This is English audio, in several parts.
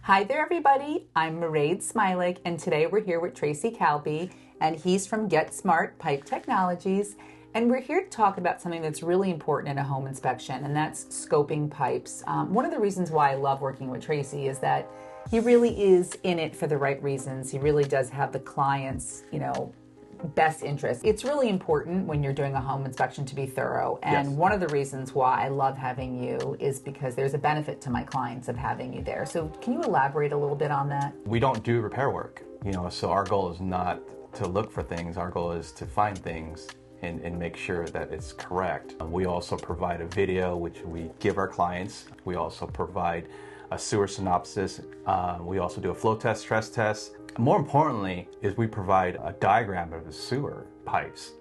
Hi there, everybody. I'm Mairead Smialek, and today we're here with Tracy Calpe, and he's from Get Smart Pipe Technologies. And we're here to talk about something that's really important in a home inspection, and that's scoping pipes. One of the reasons why I love working with Tracy is that he really is in it for the right reasons. He really does have the client's, best interest. It's really important when you're doing a home inspection to be thorough. And Yes. one of the reasons why I love having you is because there's a benefit to my clients of having you there. So can you elaborate a little bit on that? We don't do repair work, so our goal is not to look for things. Our goal is to find things and make sure that it's correct. We also provide a video, which we give our clients. We also provide a sewer synopsis. We also do a flow test, stress test. More importantly is we provide a diagram of the sewer pipes,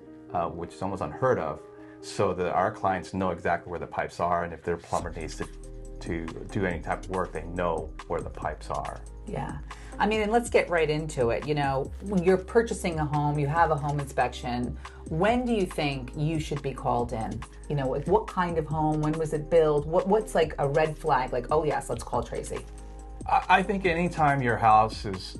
which is almost unheard of, so that our clients know exactly where the pipes are, and if their plumber needs to do any type of work, they know where the pipes are. Yeah. I mean, and let's get right into it. When you're purchasing a home, you have a home inspection. When do you think you should be called in? Like what kind of home? When was it built? What's like a red flag? Like, oh yes, let's call Tracy. I think anytime your house is,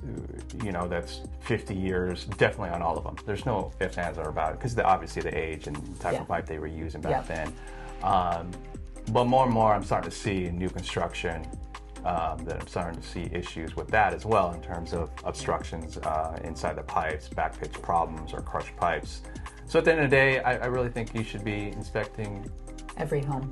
that's 50 years, definitely on all of them. There's no ifs, ands, or about it, because obviously the age and type of pipe they were using back then. But more and more, I'm starting to see new construction that I'm starting to see issues with that as well, in terms of obstructions inside the pipes, back pitch problems, or crushed pipes. So at the end of the day, I really think you should be inspecting every home.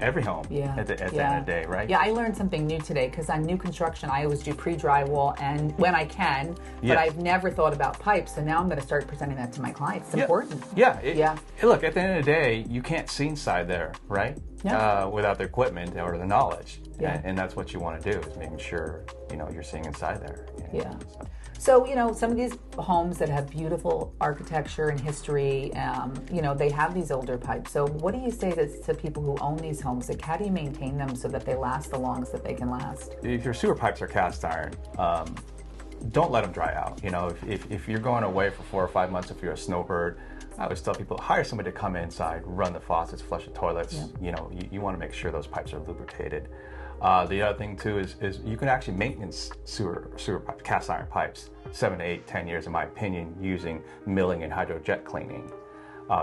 Yeah. At the end of the day, right? Yeah, I learned something new today, because on new construction, I always do pre-drywall and when I can, but Yes. I've never thought about pipes, so now I'm going to start presenting that to my clients. It's important. Yeah. Look, at the end of the day, you can't see inside there, right? No. Without the equipment or the knowledge. Yeah. And that's what you want to do, is making sure, you're seeing inside there. Yeah. So, some of these homes that have beautiful architecture and history, they have these older pipes. So what do you say to people who own these homes? Like, how do you maintain them so that they last the longest that they can last? If your sewer pipes are cast iron, don't let them dry out. If you're going away for 4 or 5 months, if you're a snowbird, I always tell people, hire somebody to come inside, run the faucets, flush the toilets. Yeah. You want to make sure those pipes are lubricated. The other thing too is you can actually maintenance sewer pipe, cast iron pipes 7 to 8, 10 years, in my opinion, using milling and hydrojet cleaning.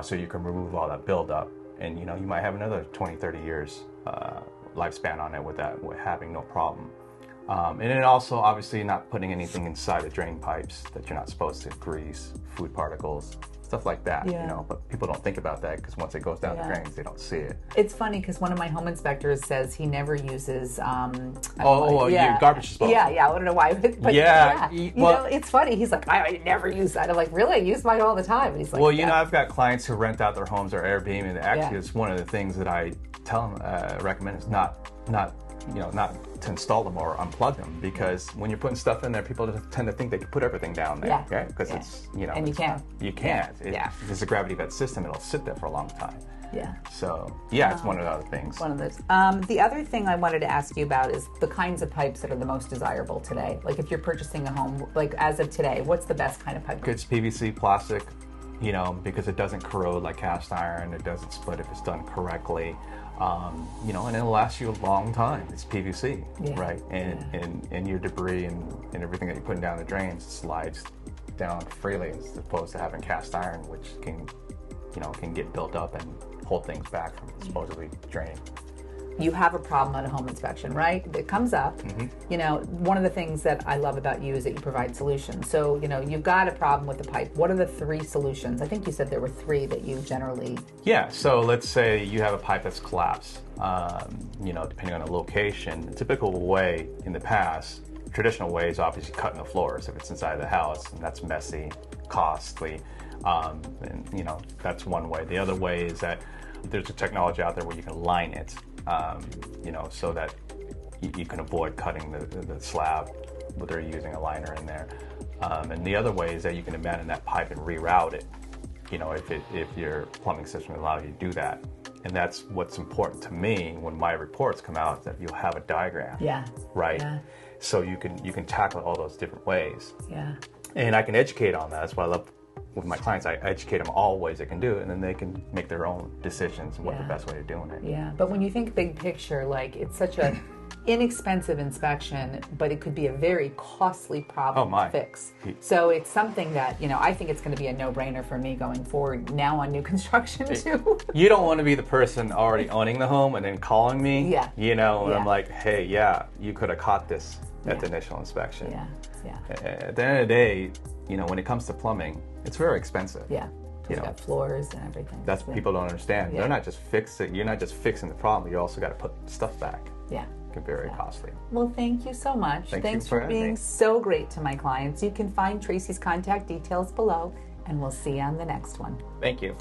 So you can remove all that buildup, and you might have another 20, 30 years lifespan on it with having no problem. And then also, obviously, not putting anything inside the drain pipes that you're not supposed to: grease, food particles, stuff like that. But people don't think about that, because once it goes down the drains, they don't see it. It's funny, because one of my home inspectors says he never uses garbage disposal. Yeah, I don't know why. But it's funny. He's like, I never use that. I'm like, really? I use mine all the time. And he's like, I've got clients who rent out their homes or Airbnb, and actually it's one of the things that I tell them, recommend, is not to install them or unplug them, because when you're putting stuff in there, people tend to think they can put everything down there, right? Because it's, and you can't. You can't. It's a gravity-fed system. It'll sit there for a long time. Yeah. So, it's one of the other things. One of those. The other thing I wanted to ask you about is the kinds of pipes that are the most desirable today. Like, if you're purchasing a home, like as of today, what's the best kind of pipe? It's PVC, plastic, because it doesn't corrode like cast iron. It doesn't split if it's done correctly. And it'll last you a long time. It's PVC, right? And your debris and everything that you're putting down the drains slides down freely, as opposed to having cast iron, which can get built up and hold things back from supposedly draining. You have a problem at a home inspection, right? It comes up. Mm-hmm. One of the things that I love about you is that you provide solutions. So, you've got a problem with the pipe. What are the 3 solutions? I think you said there were 3 that you generally... Yeah, so let's say you have a pipe that's collapsed. Depending on the location, the typical way in the past, traditional way, is obviously cutting the floors if it's inside the house, and that's messy, costly, and that's one way. The other way is that there's a technology out there where you can line it. So that you can avoid cutting the slab, but they're using a liner in there. And the other way is that you can abandon that pipe and reroute it, if your plumbing system allows you to do that. And that's what's important to me when my reports come out, that you'll have a diagram. Yeah. Right? Yeah. So you can tackle all those different ways. Yeah. And I can educate on that. That's why I love with my clients, I educate them all ways they can do it, and then they can make their own decisions and what the best way of doing it. Yeah, but when you think big picture, like it's such a inexpensive inspection, but it could be a very costly problem to fix. So it's something that, I think it's going to be a no-brainer for me going forward now on new construction too. You don't want to be the person already owning the home and then calling me, and I'm like, hey, you could have caught this at the initial inspection. At the end of the day, when it comes to plumbing, it's very expensive. You've got floors and everything. That's what people don't understand. They're not just you're not just fixing the problem, you also got to put stuff back. It can be very costly. Well, thank you so much. Thanks for being so great to my clients. You can find Tracy's contact details below, and we'll see you on the next one. Thank you.